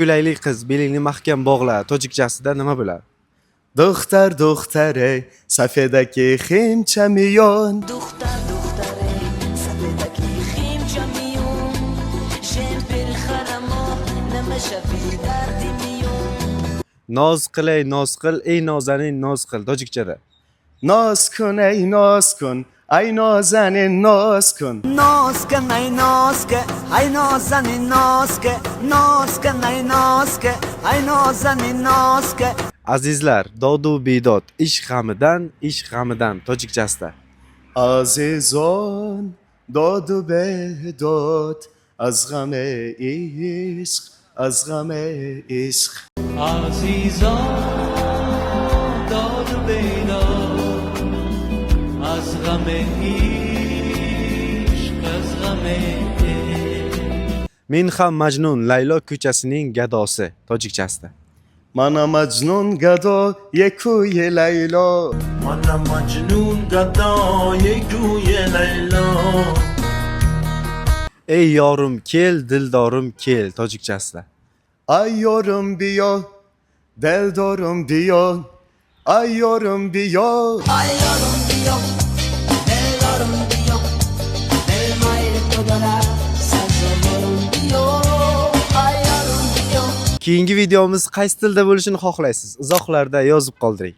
Ko'ylakli qiz, belingni mahkam bog'la. Tojikchasida nima bo'ladi? دختر دختره سفیدکی خیم چمیون دختر دختره سفیدکی خیم چمیون شم بالخرما نمشه فی دردی میون Noz qilay, noz qil, ey nozanin noz qil. Tojikchada. ناز کن ای ناز کن ای نازنین ناز کن Noske, nej noske, aj nozani noske, noske, nej noske, aj nozani noske. Azizlar, dodu bedod, ish g'amidan, tojikchasida. عزیزان داد و بداد از غم عشق از غم عشق عزیزان داد و بیداد از غم عشق از غم عشق Men ham Majnun, Laylo ko'chasining gadosi. Tojikchasida. من مجنون گدا یکوی لیلا من مجنون گدای گوی لیلا Ey yorim kel, dildorim kel. Tojikchasida. ای یارم بیا دلدارم بیا ای یارم بیا ayarım diyor ellerim diyor elmayı kadar sazlarım diyor ayarım diyor Keyingi videomiz qaysi tilda bo'lishini xohlaysiz? Izohlarda yozib qoldiring.